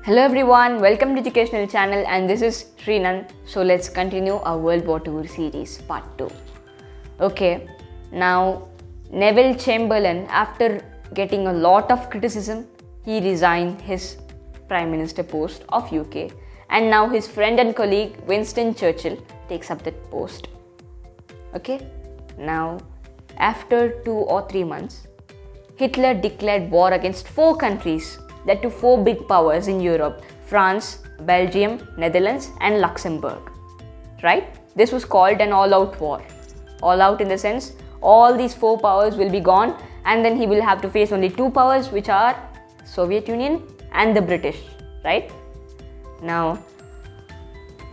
Hello everyone, welcome to Educational Channel and this is Srinan. So let's continue our World War II series part 2. Okay, now Neville Chamberlain, after getting a lot of criticism, he resigned his Prime Minister post of UK, and now his friend and colleague Winston Churchill takes up that post. Okay, now after 2 or 3 months, Hitler declared war against 4 countries, that to 4 big powers in Europe: France, Belgium, Netherlands and Luxembourg. Right? This was called an all-out war. All out in the sense, all these 4 powers will be gone and then he will have to face only 2 powers, which are Soviet Union and the British. Right? Now,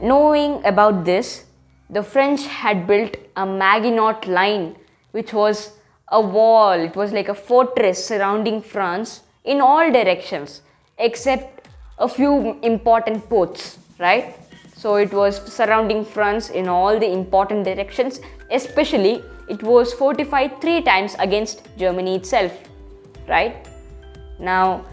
knowing about this, the French had built a Maginot Line, which was a wall. It was like a fortress surrounding France in all directions except a few important ports, right? So it was surrounding France in all the important directions. Especially it was fortified 3 times against Germany itself, right? Now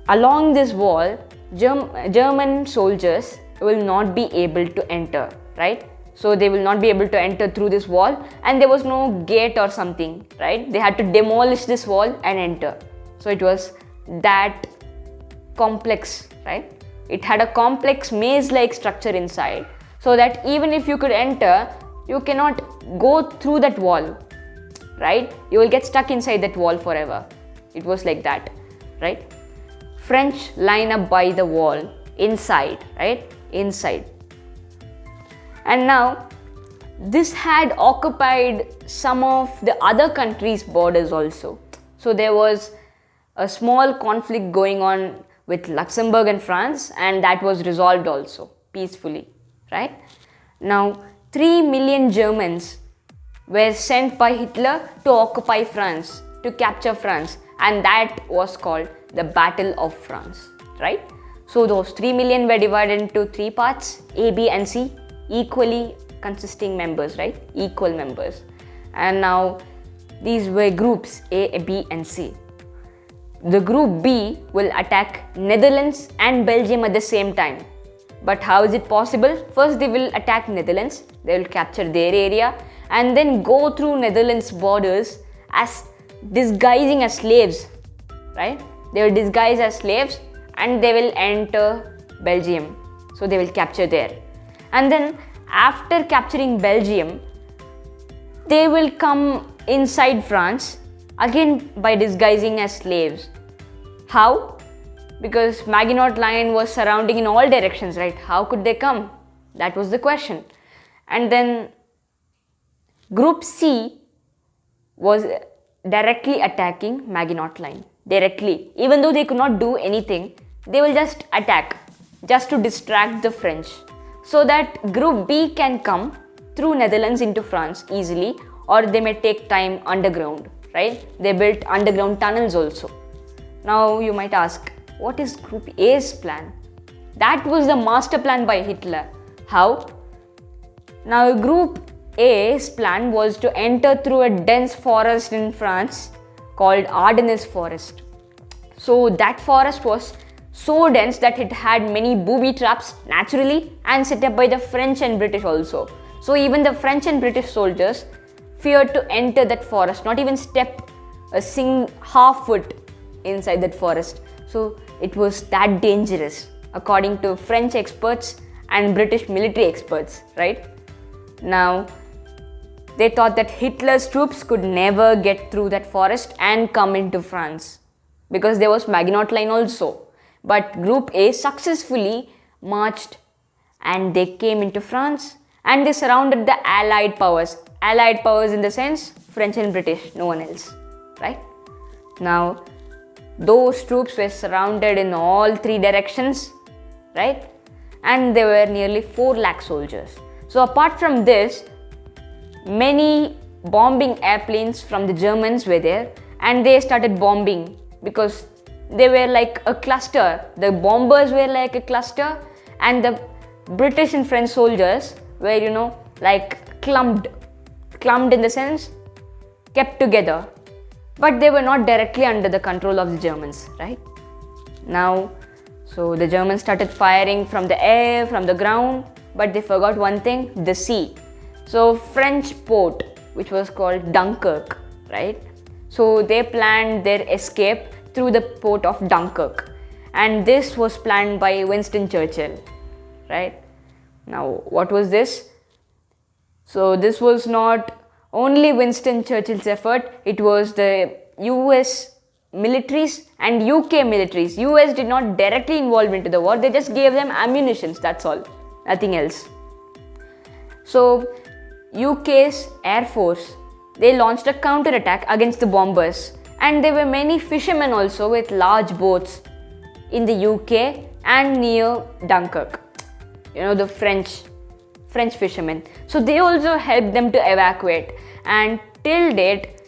along this wall, German soldiers will not be able to enter, right? So they will not be able to enter through this wall, and there was no gate or something, right? They had to demolish this wall and enter. So it was that complex, right? It had a complex maze-like structure inside, so that even if you could enter, you cannot go through that wall, right? You will get stuck inside that wall forever. It was like that, right? French line up by the wall inside, right? Inside. And now this had occupied some of the other countries' borders also. So there was a small conflict going on with Luxembourg and France, and that was resolved also peacefully, right? Now 3 million Germans were sent by Hitler to occupy France, to capture France, and that was called the Battle of France, right? So those 3 million were divided into 3 parts, A, B and C, equally consisting members, right? Equal members. And now these were groups A, B and C. The group B will attack Netherlands and Belgium at the same time. But how is it possible? First they will attack Netherlands, they will capture their area and then go through Netherlands borders as disguising as slaves, right? They will disguise as slaves and they will enter Belgium. So they will capture there. And then after capturing Belgium, they will come inside France again by disguising as slaves. How? Because Maginot Line was surrounding in all directions, right? How could they come? That was the question. And then Group C was directly attacking Maginot Line. Directly. Even though they could not do anything, they will just attack, just to distract the French, so that Group B can come through Netherlands into France easily, or they may take time underground, right? They built underground tunnels also. Now you might ask, what is Group A's plan? That was the master plan by Hitler. How? Now Group A's plan was to enter through a dense forest in France called Ardennes Forest. So that forest was so dense that it had many booby traps naturally and set up by the French and British also. So even the French and British soldiers feared to enter that forest, not even step a half foot inside that forest. So it was that dangerous according to French experts and British military experts, right? Now they thought that Hitler's troops could never get through that forest and come into France because there was Maginot Line also. But Group A successfully marched and they came into France and they surrounded the Allied powers. Allied powers in the sense French and British, no one else, right? Now those troops were surrounded in all 3 directions, right? And there were nearly 4 lakh soldiers. So apart from this, many bombing airplanes from the Germans were there and they started bombing because they were like a cluster. The bombers were like a cluster and the British and French soldiers were, like clumped in the sense kept together. But they were not directly under the control of the Germans, right? Now, So the Germans started firing from the air, from the ground, but they forgot one thing, the sea. So French port, which was called Dunkirk, right? So they planned their escape through the port of Dunkirk. And this was planned by Winston Churchill, right? Now, what was this? So this was not only Winston Churchill's effort, it was the US militaries and UK militaries. US did not directly involve into the war, they just gave them ammunitions, that's all, nothing else. So UK's Air Force, they launched a counterattack against the bombers, and there were many fishermen also with large boats in the UK and near Dunkirk. You know, the French fishermen. So they also helped them to evacuate, and till date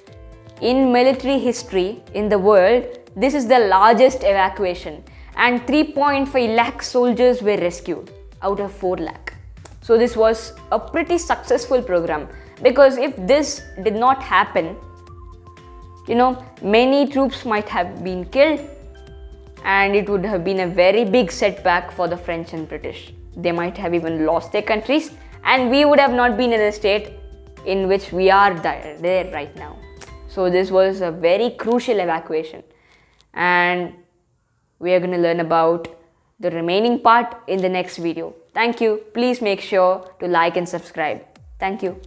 in military history in the world, this is the largest evacuation, and 3.5 lakh soldiers were rescued out of 4 lakh. So this was a pretty successful program, because if this did not happen, you know, many troops might have been killed, and it would have been a very big setback for the French and British. They might have even lost their countries, and we would have not been in the state in which we are there right now. So this was a very crucial evacuation, and we are going to learn about the remaining part in the next video. Thank you. Please make sure to like and subscribe. Thank you.